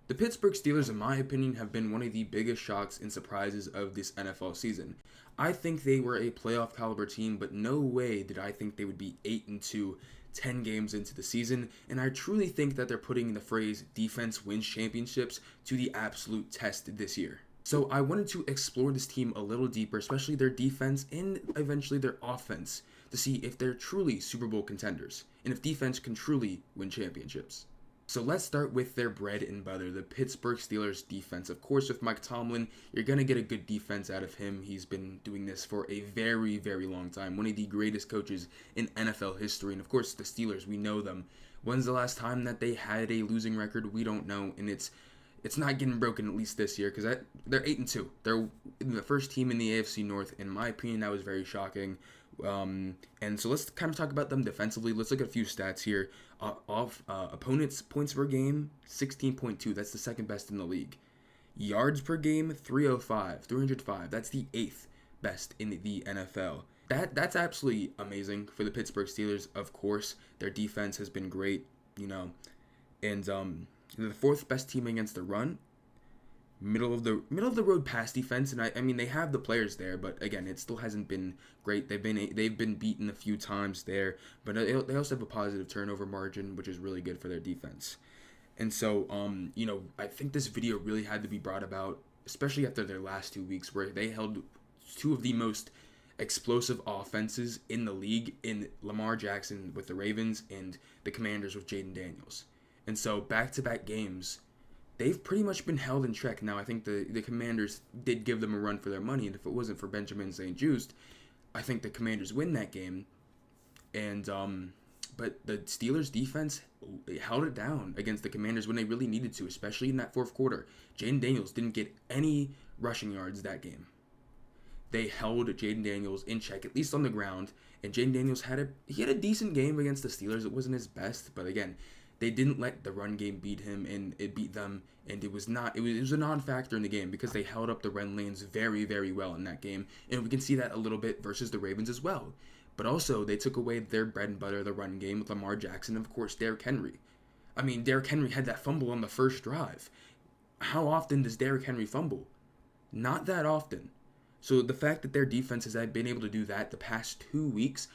The Pittsburgh Steelers, in my opinion, have been one of the biggest shocks and surprises of this NFL season. I think they were a playoff caliber team, but no way did I think they would be 8-2, 10 games into the season, and I truly think that they're putting the phrase defense wins championships to the absolute test this year. So I wanted to explore this team a little deeper, especially their defense and eventually their offense, to see if they're truly Super Bowl contenders, and if defense can truly win championships. So let's start with their bread and butter, the Pittsburgh Steelers defense. Of course, with Mike Tomlin, you're going to get a good defense out of him. He's been doing this for a very, very long time. One of the greatest coaches in NFL history. And of course, the Steelers, we know them. When's the last time that they had a losing record? We don't know. And it's not getting broken, at least this year, because they're 8-2. They're the first team in the AFC North. In my opinion, that was very shocking. And so let's kind of talk about them defensively. Let's look at a few stats here. Opponents' points per game, 16.2. That's the second best in the league. Yards per game, 305. That's the eighth best in the NFL. That's absolutely amazing for the Pittsburgh Steelers. Of course, their defense has been great, and they're the fourth best team against the run. Middle of the road pass defense, and I mean they have the players there, but again it still hasn't been great. They've been beaten a few times there, but they also have a positive turnover margin, which is really good for their defense. And so I think this video really had to be brought about, especially after their last 2 weeks where they held two of the most explosive offenses in the league in Lamar Jackson with the Ravens and the Commanders with Jaden Daniels. And so back-to-back games, they've pretty much been held in check. Now, I think the Commanders did give them a run for their money, and if it wasn't for Benjamin St-Juste, I think the Commanders win that game. And but the Steelers' defense held it down against the Commanders when they really needed to, especially in that fourth quarter. Jaden Daniels didn't get any rushing yards that game. They held Jaden Daniels in check, at least on the ground, and Jaden Daniels had a decent game against the Steelers. It wasn't his best, but again, they didn't let the run game beat him, and it beat them, and it was a non-factor in the game because they held up the run lanes very, very well in that game, and we can see that a little bit versus the Ravens as well. But also, they took away their bread and butter, the run game, with Lamar Jackson and, of course, Derrick Henry. I mean, Derrick Henry had that fumble on the first drive. How often does Derrick Henry fumble? Not that often. So the fact that their defense has been able to do that the past 2 weeks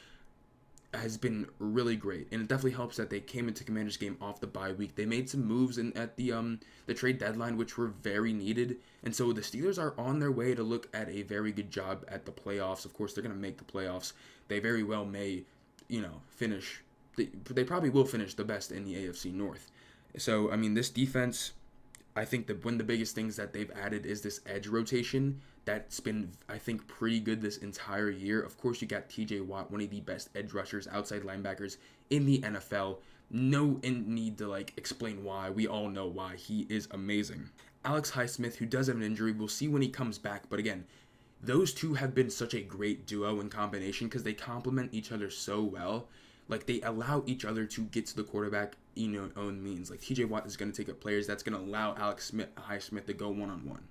has been really great, and it definitely helps that they came into Commanders game off the bye week. They made some moves at the trade deadline, which were very needed, and so the Steelers are on their way to look at a very good job at the playoffs. Of course, they're going to make the playoffs. They very well may, finish. They probably will finish the best in the AFC North. So, I mean, this defense, I think that one of the biggest things that they've added is this edge rotation that's been, I think, pretty good this entire year. Of course, you got TJ Watt, one of the best edge rushers, outside linebackers in the NFL. No need to explain why. We all know why. He is amazing. Alex Highsmith, who does have an injury, we'll see when he comes back. But again, those two have been such a great duo and combination because they complement each other so well. They allow each other to get to the quarterback own means. TJ Watt is going to take up players. That's going to allow Alex Highsmith to go one-on-one.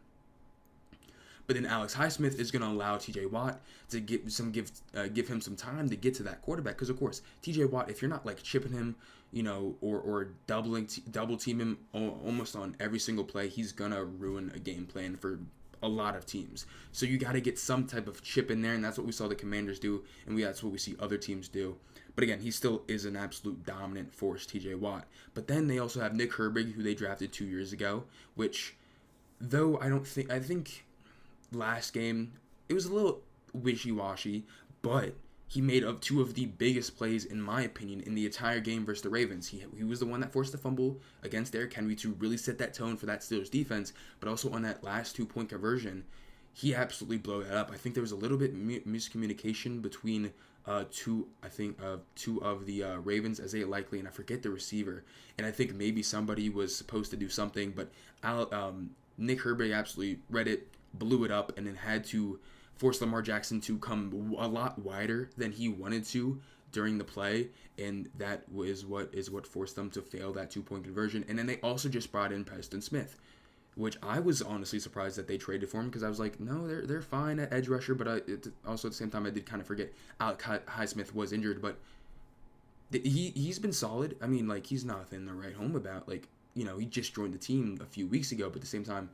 But then Alex Highsmith is going to allow TJ Watt to give him some time to get to that quarterback. Because, of course, TJ Watt, if you're not chipping him, or double team him almost on every single play, he's going to ruin a game plan for a lot of teams. So you got to get some type of chip in there, and that's what we saw the Commanders do, and that's what we see other teams do. But again, he still is an absolute dominant force, TJ Watt. But then they also have Nick Herbig, who they drafted 2 years ago, which, though I think last game it was a little wishy-washy, but he made up two of the biggest plays, in my opinion, in the entire game versus the Ravens. He was the one that forced the fumble against Derrick Henry to really set that tone for that Steelers defense, but also on that last 2-point conversion, he absolutely blew that up. I think there was a little bit miscommunication between two of the Ravens, Isaiah Likely, and I forget the receiver, and I think maybe somebody was supposed to do something, but Nick Herbig absolutely read it, blew it up, and then had to force Lamar Jackson to come a lot wider than he wanted to during the play, and that was what forced them to fail that 2-point conversion. And then they also just brought in Preston Smith, which I was honestly surprised that they traded for him, because I was like, no, they're fine at edge rusher, but also at the same time I did kind of forget Alex Highsmith was injured, but he's been solid. I mean, he's nothing to write home about. he just joined the team a few weeks ago, but at the same time,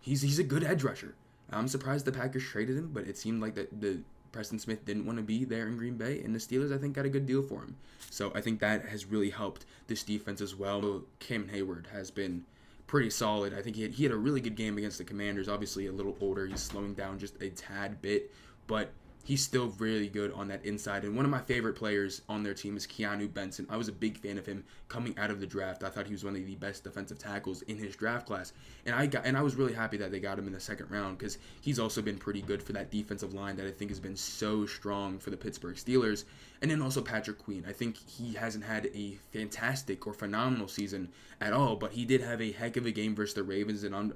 he's a good edge rusher. I'm surprised the Packers traded him, but it seemed like the Preston Smith didn't want to be there in Green Bay, and the Steelers, I think, got a good deal for him. So I think that has really helped this defense as well. Cam Hayward has been pretty solid. I think he had a really good game against the Commanders. Obviously, a little older. He's slowing down just a tad bit, but he's still really good on that inside. And one of my favorite players on their team is Keanu Benson. I was a big fan of him coming out of the draft. I thought he was one of the best defensive tackles in his draft class. And I was really happy that they got him in the second round, because he's also been pretty good for that defensive line that I think has been so strong for the Pittsburgh Steelers. And then also Patrick Queen. I think he hasn't had a fantastic or phenomenal season at all, but he did have a heck of a game versus the Ravens, and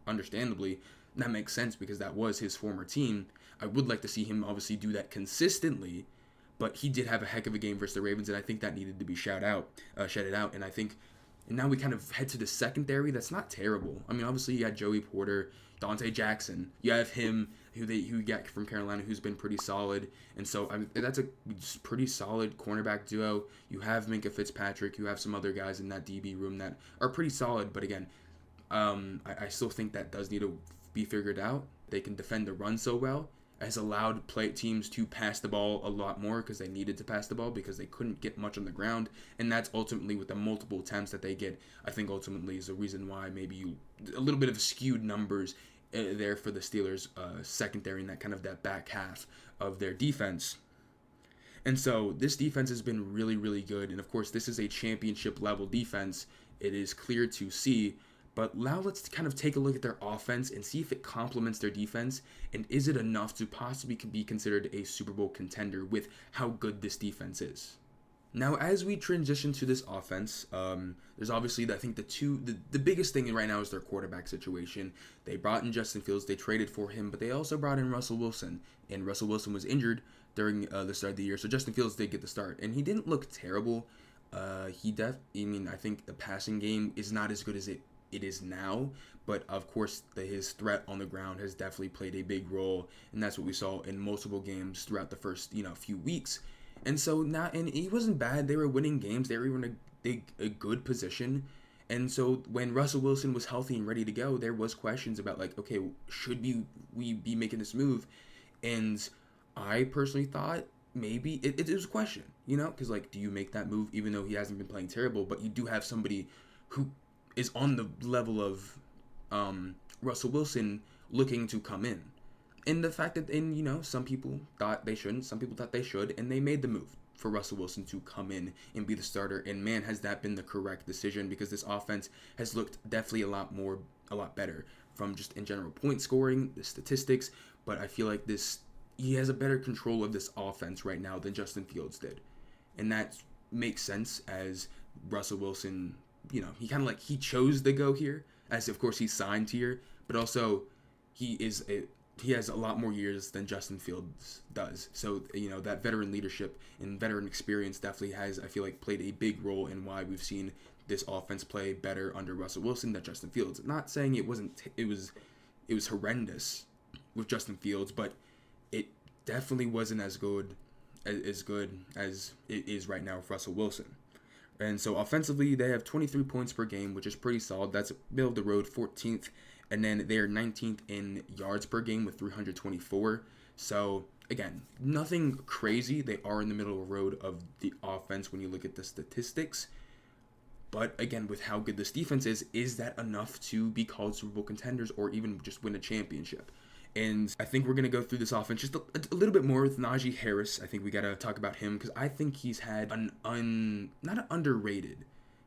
understandably, that makes sense because that was his former team. I would like to see him obviously do that consistently, but he did have a heck of a game versus the Ravens, and I think that needed to be shouted out. And I think, and now we kind of head to the secondary. That's not terrible. I mean, obviously you got Joey Porter, Dante Jackson. You have him, who you got from Carolina, who's been pretty solid, and so I mean, that's a pretty solid cornerback duo. You have Minkah Fitzpatrick. You have some other guys in that DB room that are pretty solid, but again, I still think that does need to be figured out. They can defend the run so well, has allowed teams to pass the ball a lot more because they needed to pass the ball because they couldn't get much on the ground, and that's ultimately with the multiple attempts that they get, I think ultimately is the reason why maybe a little bit of skewed numbers there for the Steelers secondary and that back half of their defense. And so this defense has been really, really good, and of course this is a championship level defense. It is clear to see. But now let's kind of take a look at their offense and see if it complements their defense, and is it enough to possibly be considered a Super Bowl contender with how good this defense is. Now, as we transition to this offense, there's obviously, I think the biggest thing right now is their quarterback situation. They brought in Justin Fields, they traded for him, but they also brought in Russell Wilson, and Russell Wilson was injured during the start of the year, so Justin Fields did get the start, and he didn't look terrible. I think the passing game is not as good as it is now, but of course his threat on the ground has definitely played a big role, and that's what we saw in multiple games throughout the first few weeks. And so now, and he wasn't bad. They were winning games. They were in a good position. And so when Russell Wilson was healthy and ready to go, there was questions about okay, should we be making this move? And I personally thought maybe it was a question, because do you make that move even though he hasn't been playing terrible, but you do have somebody who is on the level of Russell Wilson looking to come in. And the fact that, some people thought they shouldn't, some people thought they should, and they made the move for Russell Wilson to come in and be the starter. And man, has that been the correct decision, because this offense has looked definitely a lot better from just in general point scoring, the statistics. But I feel like he has a better control of this offense right now than Justin Fields did. And that makes sense, as Russell Wilson, he chose to go here, as of course he's signed here, but also he has a lot more years than Justin Fields does. So, that veteran leadership and veteran experience definitely has, I feel like, played a big role in why we've seen this offense play better under Russell Wilson than Justin Fields. Not saying it was horrendous with Justin Fields, but it definitely wasn't as good as it is right now with Russell Wilson. And so offensively, they have 23 points per game, which is pretty solid. That's middle of the road, 14th. And then they're 19th in yards per game with 324. So, again, nothing crazy. They are in the middle of the road of the offense when you look at the statistics. But, again, with how good this defense is that enough to be called Super Bowl contenders or even just win a championship? And I think we're going to go through this offense just a little bit more with Najee Harris. I think we got to talk about him because I think he's had not an underrated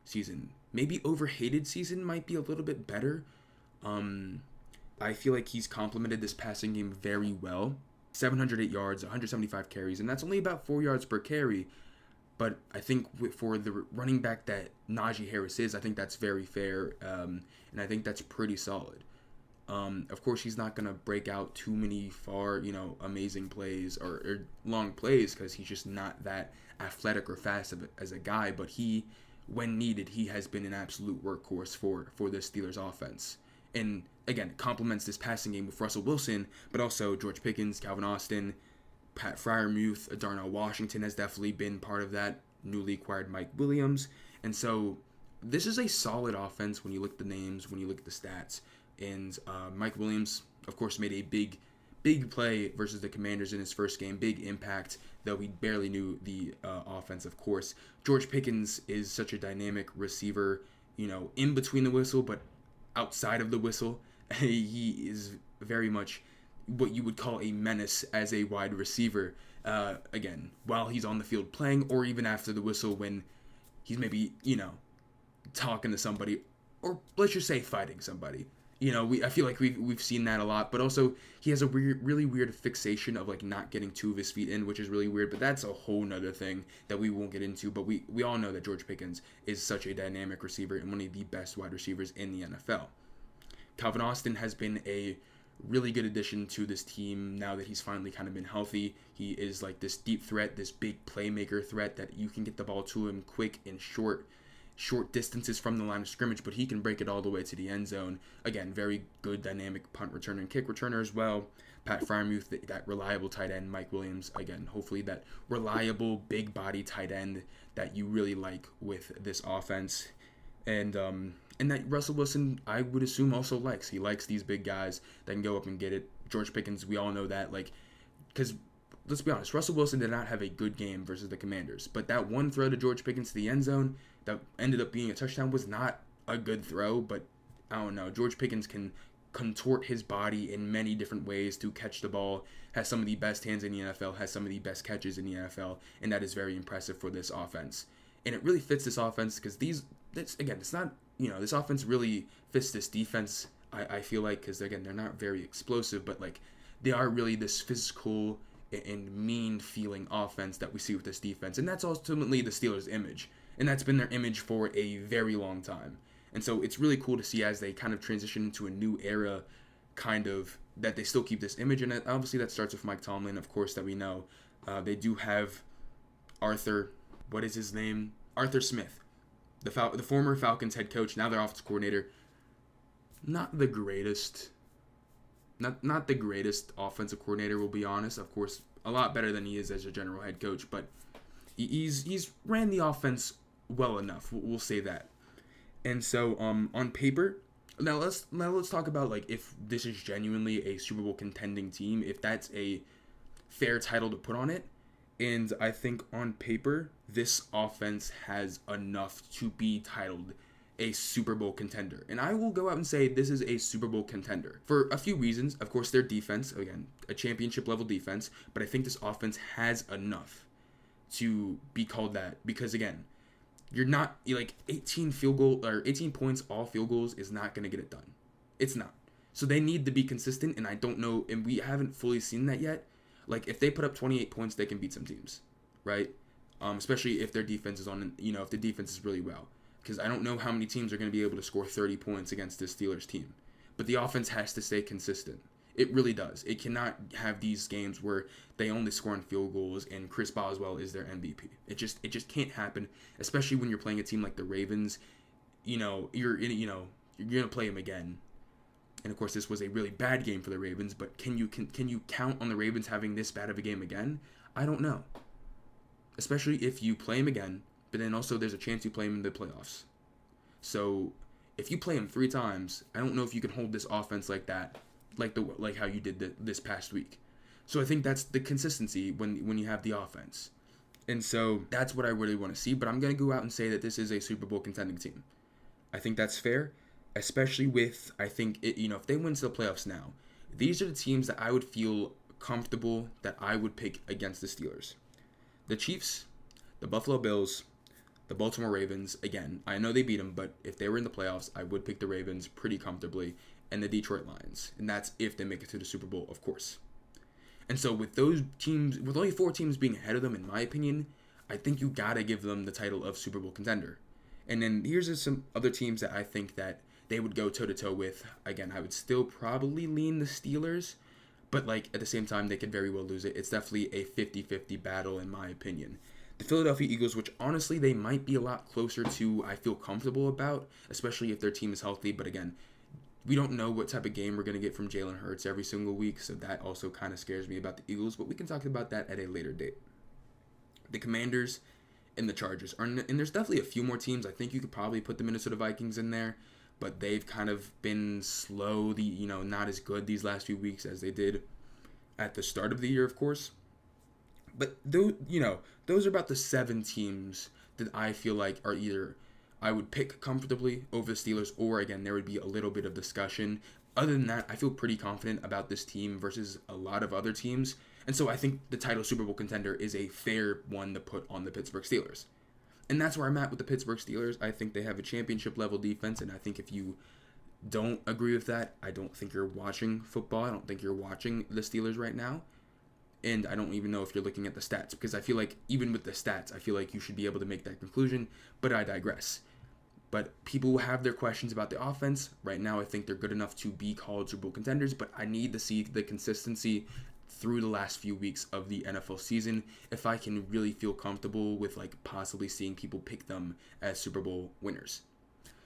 season. Maybe overhated season might be a little bit better. I feel like he's complemented this passing game very well. 708 yards, 175 carries, and that's only about 4 yards per carry. But I think for the running back that Najee Harris is, I think that's very fair, and I think that's pretty solid. Of course, he's not going to break out too many amazing plays or long plays because he's just not that athletic or fast as a guy. But when needed, he has been an absolute workhorse for the Steelers offense. And again, complements this passing game with Russell Wilson, but also George Pickens, Calvin Austin, Pat Freiermuth, Darnell Washington has definitely been part of that, newly acquired Mike Williams. And so this is a solid offense when you look at the names, when you look at the stats. And Mike Williams, of course, made a big play versus the Commanders in his first game, big impact, though we barely knew the offense, of course. George Pickens is such a dynamic receiver, in between the whistle, but outside of the whistle. He is very much what you would call a menace as a wide receiver, again, while he's on the field playing, or even after the whistle when he's maybe, talking to somebody, or let's just say fighting somebody. I feel like we've seen that a lot, but also he has a really weird fixation of like not getting two of his feet in, which is really weird, but that's a whole nother thing that we won't get into. But we all know that George Pickens is such a dynamic receiver and one of the best wide receivers in the NFL. Calvin Austin has been a really good addition to this team now that he's finally kind of been healthy. He is like this deep threat, this big playmaker threat that you can get the ball to him quick and short distances from the line of scrimmage, but he can break it all the way to the end zone. Again, very good dynamic punt returner and kick returner as well. Pat Freiermuth, that reliable tight end. Mike Williams, again, hopefully that reliable big body tight end that you really like with this offense. And that Russell Wilson, I would assume, also likes. He likes these big guys that can go up and get it. George Pickens, we all know that, because let's be honest, Russell Wilson did not have a good game versus the Commanders, but that one throw to George Pickens to the end zone that ended up being a touchdown was not a good throw, but I don't know. George Pickens can contort his body in many different ways to catch the ball, has some of the best hands in the NFL, has some of the best catches in the NFL, and that is very impressive for this offense. And it really fits this offense because it's not, this offense really fits this defense, I feel like, because, again, they're not very explosive, but, they are really this physical and mean-feeling offense that we see with this defense. And that's ultimately the Steelers' image. And that's been their image for a very long time. And so it's really cool to see as they kind of transition into a new era, kind of, that they still keep this image. And obviously that starts with Mike Tomlin, of course, that we know. They do have Arthur Smith, the former Falcons head coach, now their offensive coordinator. Not the greatest offensive coordinator, we'll be honest. Of course, a lot better than he is as a general head coach, but he's ran the offense well enough. We'll say that. And so on paper, now let's talk about if this is genuinely a Super Bowl contending team, if that's a fair title to put on it. And I think on paper, this offense has enough to be titled a Super Bowl contender. And I will go out and say this is a Super Bowl contender for a few reasons. Of course, their defense, again, a championship level defense, but I think this offense has enough to be called that because, again, you're 18 points, all field goals is not going to get it done. It's not. So they need to be consistent, and I don't know, and we haven't fully seen that yet. If they put up 28 points, they can beat some teams, right? Especially if their defense is if the defense is really well. Because I don't know how many teams are going to be able to score 30 points against this Steelers team. But the offense has to stay consistent. It really does. It cannot have these games where they only score on field goals and Chris Boswell is their MVP. It just can't happen, especially when you're playing a team like the Ravens. You're going to play them again. And of course, this was a really bad game for the Ravens, but can you count on the Ravens having this bad of a game again? I don't know. Especially if you play them again, but then also there's a chance you play them in the playoffs. So if you play them 3 times, I don't know if you can hold this offense like that, like how you did this past week. So I think that's the consistency when you have the offense. And so that's what I really want to see, but I'm going to go out and say that this is a Super Bowl contending team. I think that's fair, especially with, if they win to the playoffs now, these are the teams that I would feel comfortable that I would pick against the Steelers. The Chiefs, the Buffalo Bills, the Baltimore Ravens, again, I know they beat them, but if they were in the playoffs, I would pick the Ravens pretty comfortably, and the Detroit Lions. And that's if they make it to the Super Bowl, of course. And so with those teams, with only 4 teams being ahead of them, in my opinion, I think you got to give them the title of Super Bowl contender. And then here's some other teams that I think that they would go toe-to-toe with. Again, I would still probably lean the Steelers, but at the same time, they could very well lose it. It's definitely a 50-50 battle, in my opinion. The Philadelphia Eagles, which honestly they might be a lot closer to, I feel comfortable about, especially if their team is healthy. But again, we don't know what type of game we're going to get from Jalen Hurts every single week, so that also kind of scares me about the Eagles, but we can talk about that at a later date. The Commanders, in the Chargers. And there's definitely a few more teams. I think you could probably put the Minnesota Vikings in there, but they've kind of been slow, not as good these last few weeks as they did at the start of the year, of course. But those are about the 7 teams that I feel like are either I would pick comfortably over the Steelers, or again, there would be a little bit of discussion. Other than that, I feel pretty confident about this team versus a lot of other teams. And so I think the title Super Bowl contender is a fair one to put on the Pittsburgh Steelers. And that's where I'm at with the Pittsburgh Steelers. I think they have a championship level defense, and I think if you don't agree with that, I don't think you're watching football. I don't think you're watching the Steelers right now. And I don't even know if you're looking at the stats, because I feel like even with the stats, I feel like you should be able to make that conclusion, but I digress. But people have their questions about the offense. Right now, I think they're good enough to be called Super Bowl contenders, but I need to see the consistency through the last few weeks of the NFL season if I can really feel comfortable with possibly seeing people pick them as Super Bowl winners.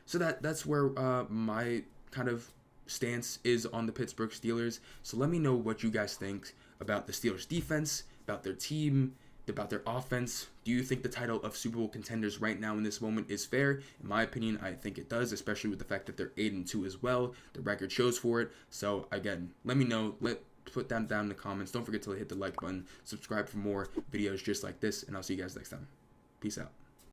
So that's where my kind of stance is on the Pittsburgh Steelers. So let me know what you guys think about the Steelers defense, about their team, about their offense. Do you think the title of Super Bowl contenders right now in this moment is fair? In my opinion, I think it does, especially with the fact that they're 8-2 as well. The record shows for it. So again, let me know. Put that down in the comments. Don't forget to hit the like button. Subscribe for more videos just like this, and I'll see you guys next time. Peace out.